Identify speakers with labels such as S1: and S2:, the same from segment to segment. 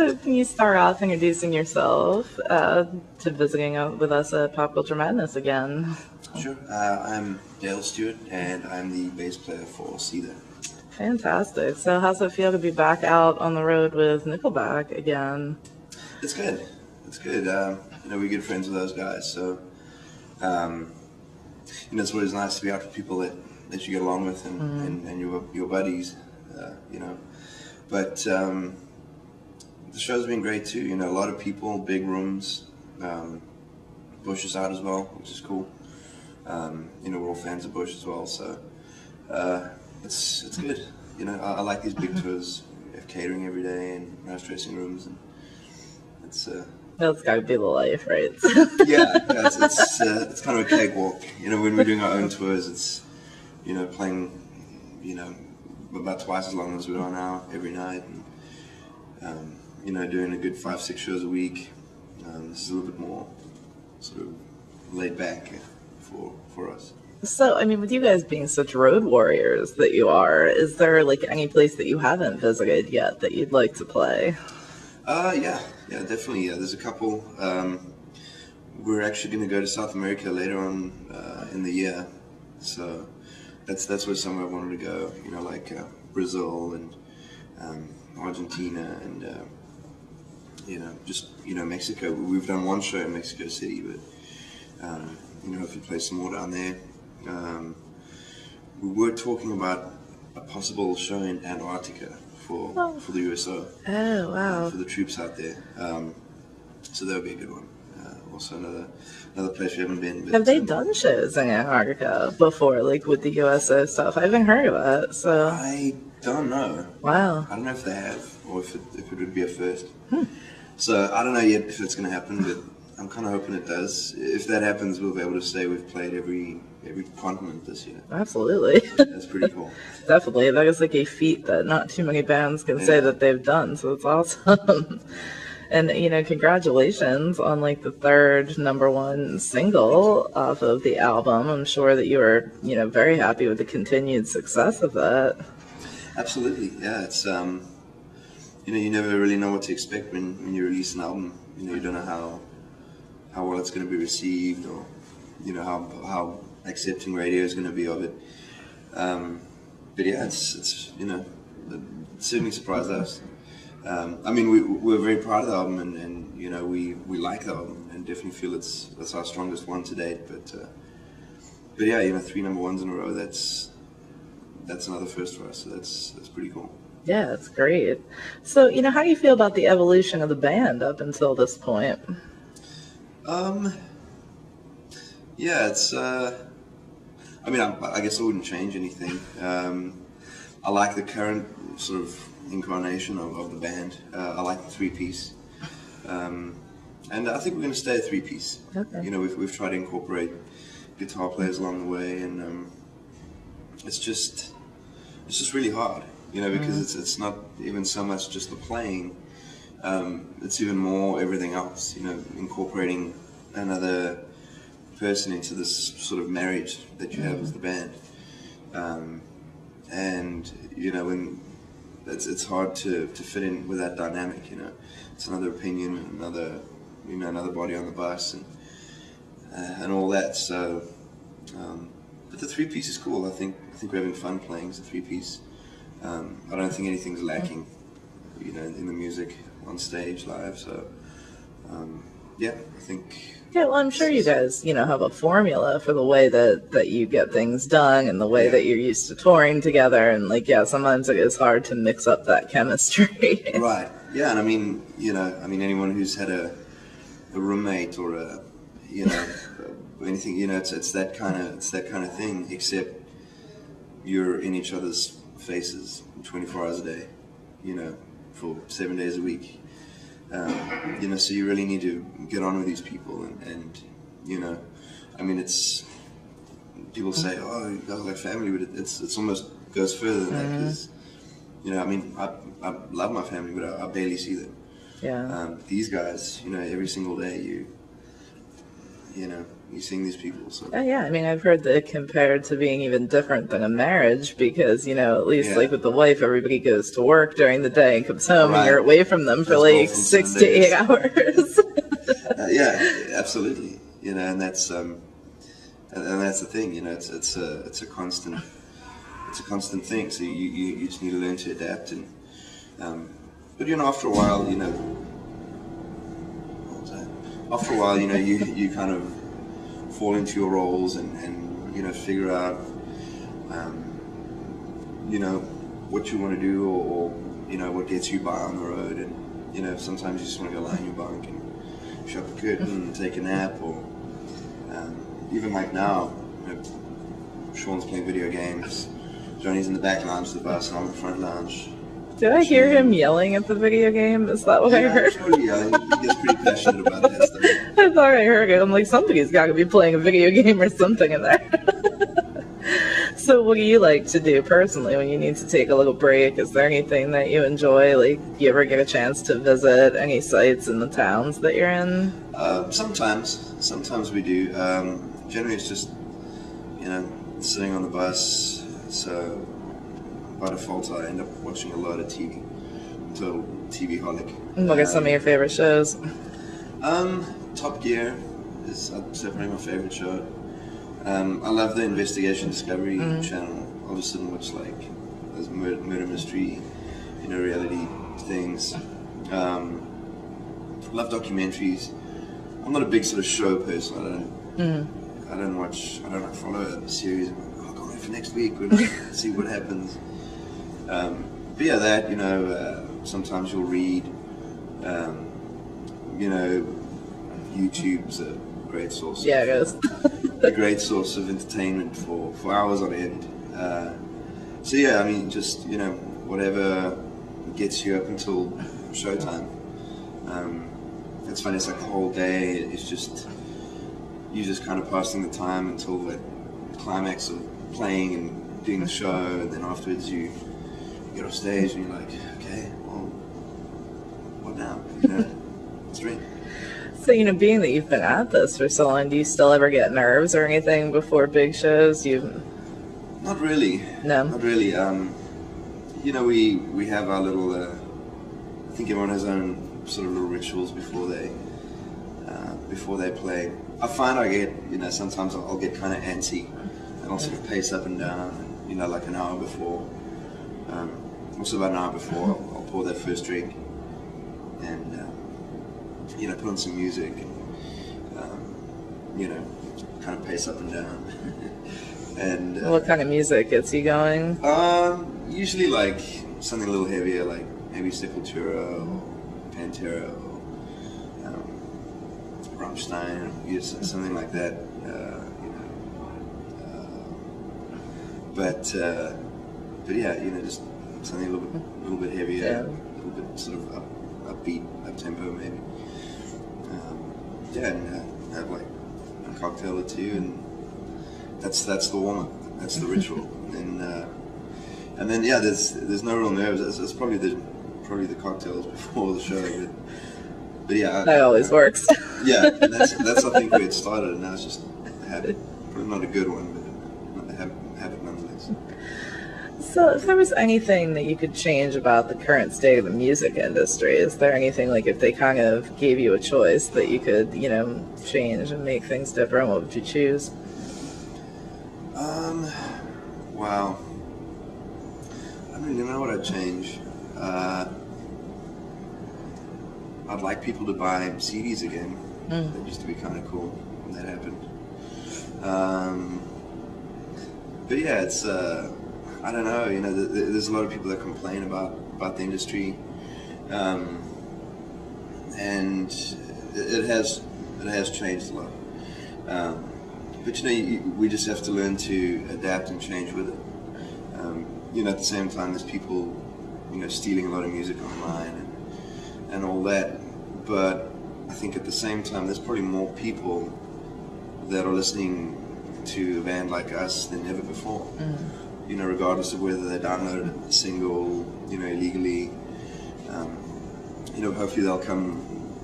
S1: So can you start off introducing yourself to visiting with us at Pop Culture Madness again?
S2: Sure. I'm Dale Stewart, and I'm the bass player for Seether.
S1: Fantastic. So how's it feel to be back out on the road with Nickelback again?
S2: It's good. It's good. We're good friends with those guys, so it's always nice to be out with people that you get along with and your buddies. But the show's been great too. A lot of people, big rooms. Bush is out as well, which is cool. We're all fans of Bush as well, so it's good. I like these big tours. We have catering every day and nice dressing rooms, and it's
S1: That's gotta be the life, right?
S2: it's kind of a cakewalk. When we're doing our own tours, it's playing about twice as long as we are now every night, and doing a good 5-6 shows a week. This is a little bit more sort of laid back for us.
S1: So, with you guys being such road warriors that you are, is there any place that you haven't visited yet that you'd like to play?
S2: Yeah, definitely. Yeah, there's a couple. We're actually going to go to South America later on in the year, so that's where somewhere I wanted to go. Like Brazil and Argentina and Mexico. We've done one show in Mexico City, but hopefully play some more down there. We were talking about a possible show in Antarctica for the USO.
S1: Oh, wow.
S2: For the troops out there. So that would be a good one. Also another place we haven't been. But,
S1: have they done shows in Antarctica before, with the USO stuff? I haven't heard of it, so...
S2: I don't know.
S1: Wow.
S2: I don't know if they have, or if it would be a first. So I don't know yet if it's going to happen, but I'm kind of hoping it does. If that happens, we'll be able to say we've played every continent this year.
S1: Absolutely.
S2: That's pretty cool.
S1: Definitely. That is a feat that not too many bands can say that they've done, so it's awesome. And, congratulations on, the 3rd #1 single off of the album. I'm sure that you were, very happy with the continued success of that.
S2: Absolutely. Yeah, it's, you never really know what to expect when you release an album. You don't know how well it's going to be received, or how accepting radio is going to be of it. But yeah, it's it certainly surprised us. We're very proud of the album, and we like the album, and definitely feel that's our strongest one to date. But yeah, 3 #1s in a row. That's another first for us. So that's pretty cool.
S1: Yeah, it's great. So, how do you feel about the evolution of the band up until this point?
S2: Yeah, it's. I guess I wouldn't change anything. I like the current sort of incarnation of the band. I like the 3-piece, and I think we're going to stay a 3-piece.
S1: Okay.
S2: We've tried to incorporate guitar players along the way, and it's just really hard. Because it's not even so much just the playing. It's even more everything else. Incorporating another person into this sort of marriage that you have as the band, and when it's hard to fit in with that dynamic. It's another opinion, another body on the bus, and all that. So, but the 3-piece is cool. I think we're having fun playing as a 3-piece. I don't think anything's lacking, in the music on stage live. So, yeah, I think.
S1: Yeah, well, I'm sure you guys, have a formula for the way that you get things done and the way that you're used to touring together. And sometimes it is hard to mix up that chemistry.
S2: Right. Yeah, and anyone who's had a roommate or anything, it's that kind of thing. Except you're in each other's faces 24 hours a day, for 7 days a week. So you really need to get on with these people, and it's, people say, oh, you guys are like family, but it's almost goes further than that, because, I love my family, but I barely see them.
S1: Yeah.
S2: These guys, every single day, you seeing these people. So
S1: Oh, yeah, I mean, I've heard that compared to being even different than a marriage because, you know, at least like with the wife, everybody goes to work during the day and comes home and you're away from them for like 6 to 8 hours.
S2: Yeah, absolutely. You know, and that's the thing. You know, it's a constant thing. So you just need to learn to adapt and but you know, after a while, you know, you kind of fall into your roles and you know, figure out you know, what you want to do or you know, what gets you by on the road. And you know, sometimes you just want to go lie in your bunk and shut the curtain and take a nap, or even like now, you know, Sean's playing video games, Johnny's in the back lounge of the bus and I'm in the front lounge.
S1: Did I hear him yelling at the video game? Is that what I heard?
S2: Yeah, he gets pretty passionate about that stuff.
S1: I thought I heard it. I'm like, somebody's got to be playing a video game or something in there. So what do you like to do personally when you need to take a little break? Is there anything that you enjoy? Like, do you ever get a chance to visit any sites in the towns that you're in?
S2: Sometimes we do. Generally it's just, you know, sitting on the bus, so by default I end up watching a lot of TV. I'm a total TV-holic.
S1: What are some of your favorite shows?
S2: Top Gear is probably my favorite show. I love the Investigation Discovery channel. I'll just sit and watch like those murder mystery, you know, reality things. Love documentaries. I'm not a big sort of show person. I don't follow a series. I'll go for next week. We'll see what happens. But yeah, that, you know, sometimes you'll read. You know, YouTube's a great source.
S1: Yeah, it is.
S2: A great source of entertainment for hours on end. So yeah, I mean, just, you know, whatever gets you up until showtime. It's funny, it's like the whole day, it's just, you're just kind of passing the time until the climax of playing and doing the show, and then afterwards you get off stage and you're like, okay, well, what now? You know, it's great.
S1: So, you know, being that you've been at this for so long, do you still ever get nerves or anything before big shows?
S2: Not really.
S1: No?
S2: Not really. You know, we have our little, I think everyone has their own sort of little rituals before they play. I find I get, you know, sometimes I'll get kind of antsy and I'll sort of pace up and down, you know, like an hour before. Also about an hour before, I'll pour that first drink and, you know, put on some music and, you know, kind of pace up and down. And
S1: what kind of music gets you going?
S2: Usually like something a little heavier, like maybe Sepultura or Pantera or Rammstein, something like that. You know, but yeah, you know, just something a little bit heavier, a little bit sort of upbeat, up tempo maybe. Yeah, and have like a cocktail or two, and that's the warm up. That's the ritual. And then yeah, there's no real nerves. It's probably the cocktails before the show, but yeah,
S1: that always works.
S2: Yeah, and that's I think where it started, and now it's just a habit. Probably not a good one, but a habit nonetheless.
S1: So, if there was anything that you could change about the current state of the music industry, is there anything, like, if they kind of gave you a choice that you could, you know, change and make things different, what would you choose?
S2: Wow. I don't really know what I'd change. I'd like people to buy CDs again. That used to be kind of cool when that happened. But yeah, it's I don't know. You know, there's a lot of people that complain about the industry, and it has changed a lot. But you know, we just have to learn to adapt and change with it. You know, at the same time, there's people, you know, stealing a lot of music online and all that. But I think at the same time, there's probably more people that are listening to a band like us than ever before. You know, regardless of whether they downloaded a single, you know, illegally. You know, hopefully they'll come.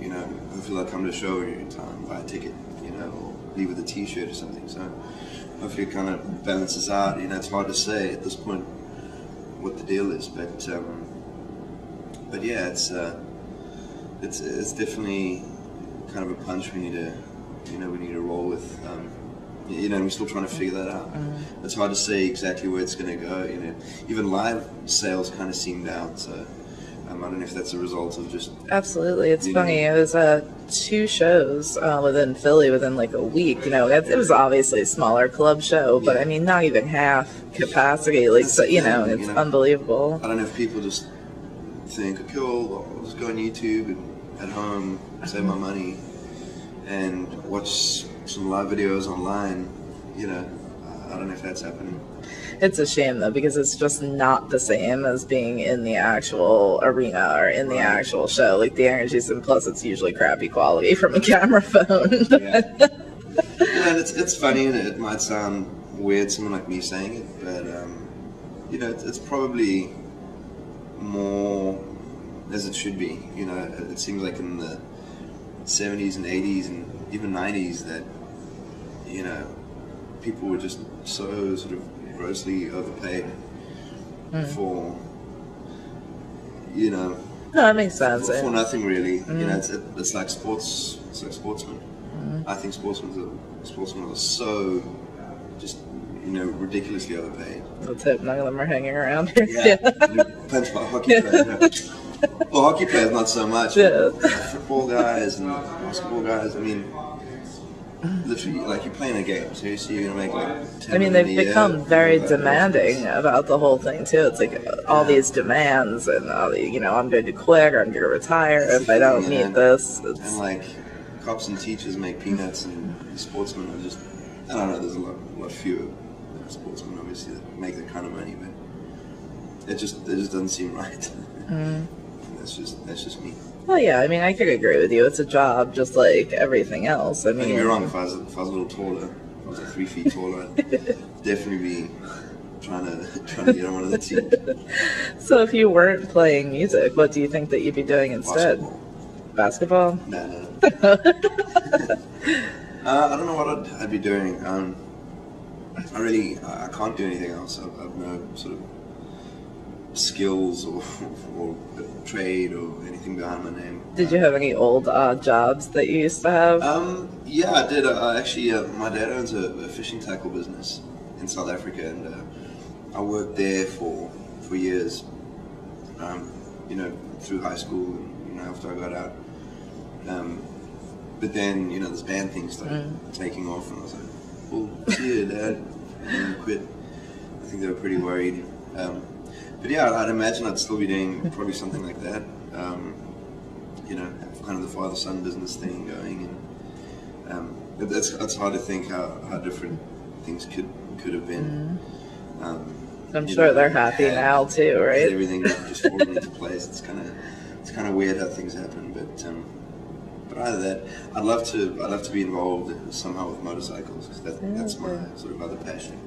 S2: You know, hopefully they'll come to a show in time, buy a ticket. You know, or leave with a t-shirt or something. So hopefully it kind of balances out. You know, it's hard to say at this point what the deal is, but yeah, it's definitely kind of a punch we need to roll with. You know, and we're still trying to figure that out. It's hard to say exactly where it's going to go. You know, even live sales kind of seem down. So I don't know if that's a result of just.
S1: Absolutely, it's funny. It was 2 shows within Philly within like a week. You know, it was obviously a smaller club show, but I mean, not even half capacity. Like, so, you know, it's unbelievable.
S2: I don't know if people just think, okay, well, I'll just go on YouTube and at home save my money and watch some live videos online. You know, I don't know if that's happening.
S1: It's a shame though, because it's just not the same as being in the actual arena or in the actual show. Like the energy's, and plus it's usually crappy quality from a camera phone.
S2: Yeah, and it's funny, and it might sound weird, someone like me saying it, but you know, it's probably more as it should be. You know, it seems like in the 70s and 80s and even 90s that, you know, people were just so sort of grossly overpaid for, you know,
S1: no, that makes sense.
S2: For nothing really. You know, it's like sports. It's like sportsmen. I think sportsmen are so just, you know, ridiculously overpaid.
S1: Let's hope none of them are hanging around here.
S2: Yeah, punch by hockey players. You know. Well, hockey players not so much.
S1: Yeah.
S2: But football guys and basketball guys. I mean, literally, like you're playing a game, so you're gonna make like 10
S1: I mean,
S2: million
S1: they've
S2: a
S1: become
S2: year,
S1: very demanding about the whole thing too. It's like all these demands, and you know, I'm going to quit or I'm going to retire if I don't meet this.
S2: And like cops and teachers make peanuts, and sportsmen are just, I don't know. There's a lot fewer sportsmen obviously that make that kind of money, but it just doesn't seem right. That's just me.
S1: Well, yeah, I mean, I could agree with you. It's a job just like everything else. I mean,
S2: don't get me wrong, if I was a little taller, if I was like 3 feet taller, I'd definitely be trying to get on one of the teams.
S1: So if you weren't playing music, what do you think that you'd be doing instead?
S2: Basketball?
S1: Basketball?
S2: No. I don't know what I'd be doing. I can't do anything else. I've no sort of skills or trade or anything behind my name.
S1: Did you have any old jobs that you used to have?
S2: Yeah, I did. Actually, my dad owns a fishing tackle business in South Africa, and I worked there for years. You know, through high school, and, you know, after I got out. But then, you know, this band thing started taking off, and I was like, well, see you, Dad. And I quit. I think they were pretty worried. But yeah, I'd imagine I'd still be doing probably something like that. You know, kind of the father-son business thing going, and it's hard to think how different things could have been.
S1: I'm sure they're happy now too, right?
S2: Everything just falling into place. It's kind of weird how things happen, but either that, I'd love to be involved somehow with motorcycles, because that's my sort of other passion.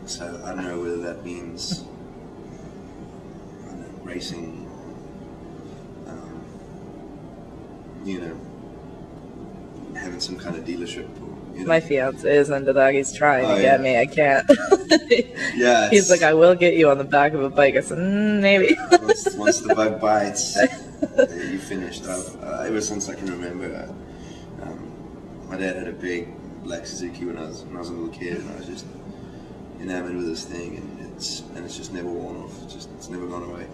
S2: So I don't know whether that means racing, you know, having some kind of dealership. Or, you know.
S1: My fiance is into that. He's trying to get me. I can't.
S2: Yeah.
S1: He's like, I will get you on the back of a bike. I said, maybe.
S2: once the bug bites, you finished. Ever since I can remember, my dad had a big black Suzuki when I was a little kid, and I was just enamored with this thing, and it's just never worn off. It's never gone away.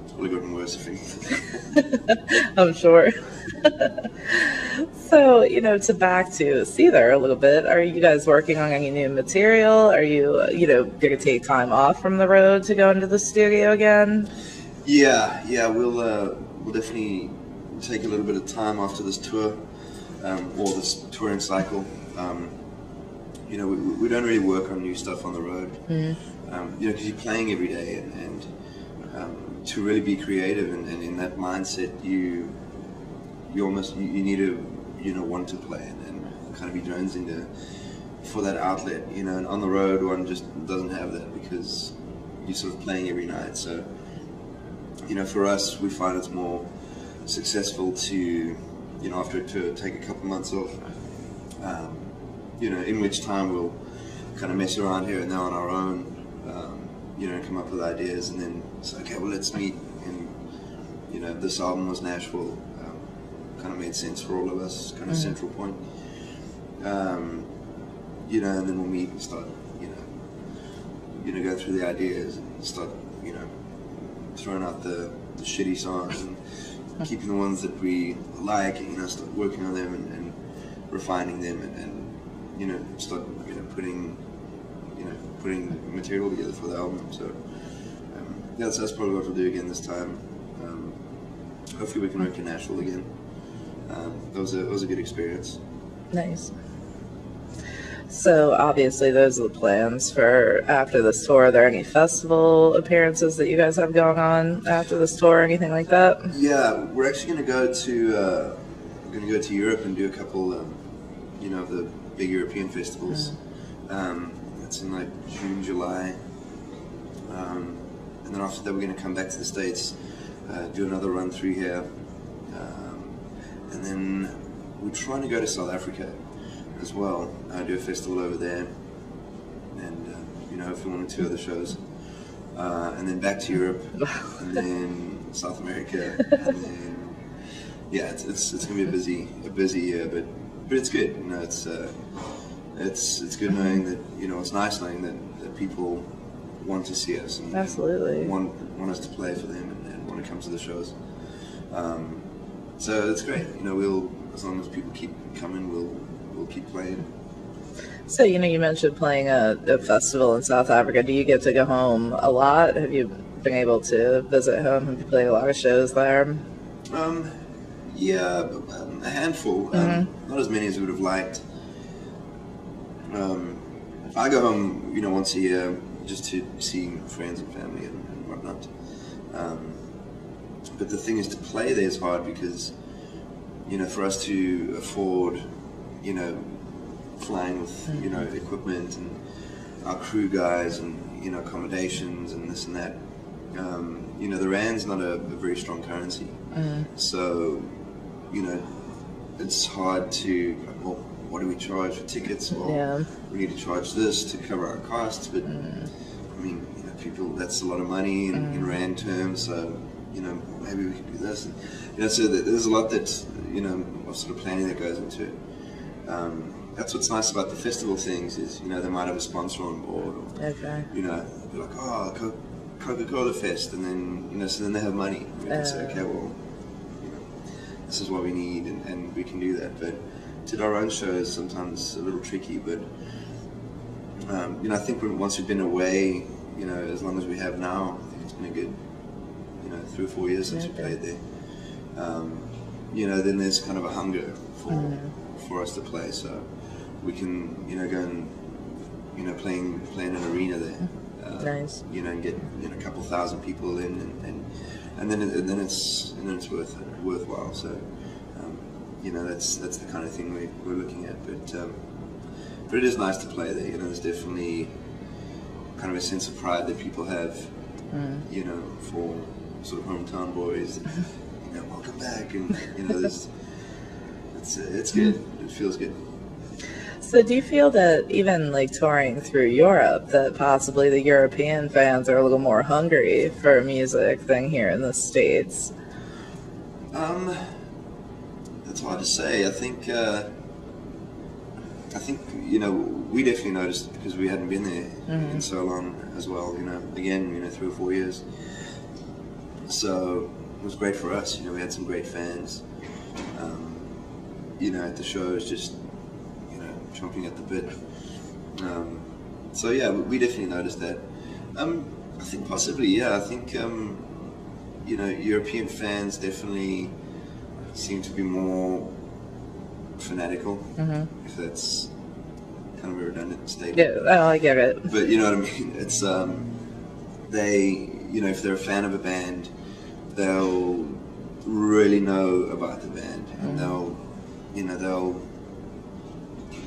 S2: It's probably gotten worse if anything.
S1: I'm sure. So, you know, back to Seether a little bit. Are you guys working on any new material? Are you, you know, going to take time off from the road to go into the studio again?
S2: Yeah, we'll definitely take a little bit of time after this tour, or this touring cycle. You know, we don't really work on new stuff on the road. You know, because you're playing every day, and to really be creative and in that mindset, you need to, you know, want to play and kind of be jonesing for that outlet. You know, and on the road, one just doesn't have that because you're sort of playing every night. So, you know, for us, we find it's more successful to, you know, after a tour, take a couple months off, you know, in which time we'll kind of mess around here and there on our own, you know, come up with ideas, and then say, okay, well, let's meet. And you know, this album was Nashville, kind of made sense for all of us, kind of central point. You know, and then we'll meet and start, you know, go through the ideas and start, you know, throwing out the shitty songs and keeping the ones that we like, and, you know, start working on them and refining them, and you know, start, you know, putting material together for the album. So yeah, that's probably what we'll do again this time. Hopefully we can work in Nashville again. It was a good experience.
S1: Nice. So obviously those are the plans for after this tour. Are there any festival appearances that you guys have going on after this tour or anything like that?
S2: Yeah, we're actually going to go to Europe and do a couple, you know, of the big European festivals. It's in like June, July, and then after that we're going to come back to the States, do another run through here, and then we're trying to go to South Africa as well, do a festival over there, and you know, hopefully 1 or 2 other shows, and then back to Europe, and then South America, and then yeah, it's gonna be a busy year, but it's good. You know, it's good knowing that, you know, it's nice knowing that people want to see us and
S1: absolutely
S2: want us to play for them and want to come to the shows. So it's great. You know, as long as people keep coming, we'll keep playing.
S1: So, you know, you mentioned playing a festival in South Africa. Do you get to go home a lot? Have you been able to visit home? Have you played a lot of shows there?
S2: Yeah, a handful. Not as many as we would have liked. I go home, you know, once a year just to see friends and family and whatnot. But the thing is, to play there is hard because, you know, for us to afford, you know, flying with, you know, equipment and our crew guys and, you know, accommodations and this and that, you know, the rand's not a very strong currency. So, you know, it's hard to, well, what do we charge for tickets? Well, we need to charge this to cover our costs, but I mean, you know, people, that's a lot of money in rand terms, so, you know, maybe we could do this. And, you know, so there's a lot that, you know, sort of planning that goes into it. That's what's nice about the festival things is, you know, they might have a sponsor on board, or, you know, be like, oh, Coca-Cola Fest, and then, you know, so then they have money. We can say, okay, well, you know, this is what we need, and we can do that. But to do our own shows, sometimes a little tricky, but, you know, I think once we've been away, you know, as long as we have now, I think it's been a good, you know, 3 or 4 years since we played there. You know, then there's kind of a hunger for us to play, so we can, you know, go and, you know, playing an arena there.
S1: Nice.
S2: You know, and get, you know, a couple thousand people in, and then it's worthwhile. So, you know, that's the kind of thing we're looking at. But it is nice to play there. You know, there's definitely kind of a sense of pride that people have. You know, for sort of hometown boys. You know, welcome back, and you know, it's good. It feels good.
S1: So do you feel that even like touring through Europe, that possibly the European fans are a little more hungry for music than here in the States?
S2: That's hard to say. I think you know, we definitely noticed it because we hadn't been there in so long as well. You know, again, you know, 3 or 4 years. So it was great for us. You know, we had some great fans. You know, at the shows, just, you know, chomping at the bit. So yeah, we definitely noticed that. I think possibly, yeah. I think you know, European fans definitely seem to be more fanatical. If that's kind of a redundant statement.
S1: Yeah, oh, I get it.
S2: But you know what I mean. It's they, you know, if they're a fan of a band, they'll really know about the band, and they'll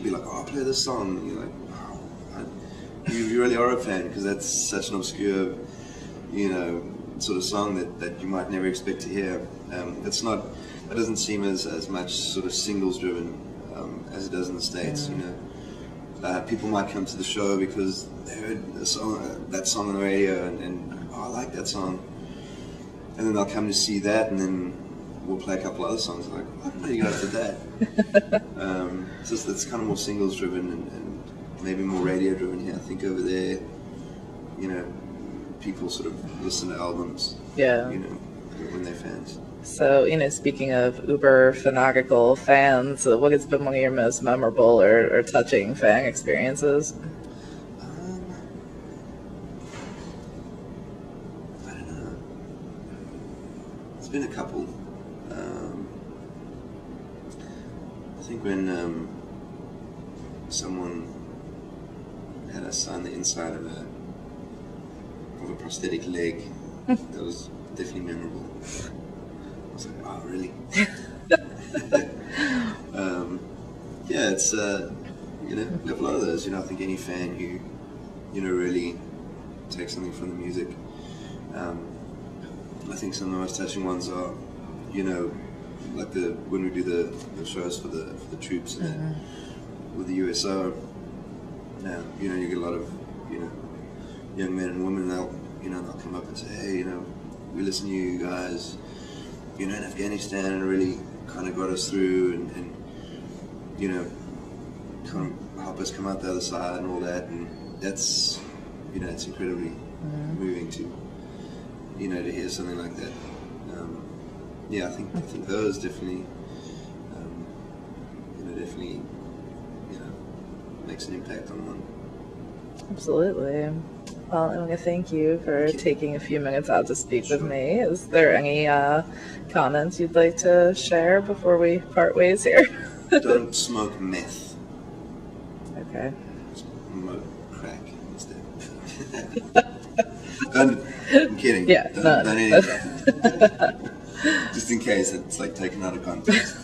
S2: be like, oh, I'll play this song, and you're like, wow, you really are a fan, because that's such an obscure, you know, sort of song that you might never expect to hear. It doesn't seem as much sort of singles driven as it does in the States. You know, people might come to the show because they heard that song on the radio, and oh, I like that song, and then they'll come to see that, and then we'll play a couple other songs. Like, what do you got after that? It's kind of more singles driven and maybe more radio driven here. I think over there, you know, people sort of listen to albums.
S1: Yeah.
S2: You know, when they're fans.
S1: So, you know, speaking of uber fanatical fans, what has been one of your most memorable or touching fan experiences?
S2: I don't know. It's been a couple. I think when someone had us sign the inside of a prosthetic leg, that was definitely memorable. I was like, oh, really? Yeah, it's, you know, we have a lot of those. You know, I think any fan who, you know, really takes something from the music. I think some of the most touching ones are, you know, like when we do the shows for the troops and with the USO. Now, you know, you get a lot of, you know, young men and women. They'll come up and say, hey, you know, we listen to you guys, you know, in Afghanistan, and really kind of got us through, and you know, kind of help us come out the other side and all that, and that's, you know, it's incredibly moving to, you know, to hear something like that. Yeah, I think those definitely, you know, makes an impact on one.
S1: Absolutely. Well, I'm going to thank you for taking a few minutes out to speak with me. Is there any comments you'd like to share before we part ways here?
S2: Don't smoke meth.
S1: Okay.
S2: Smoke crack instead. I'm kidding.
S1: Yeah.
S2: Don't eat it. Just in case it's like taken out of context.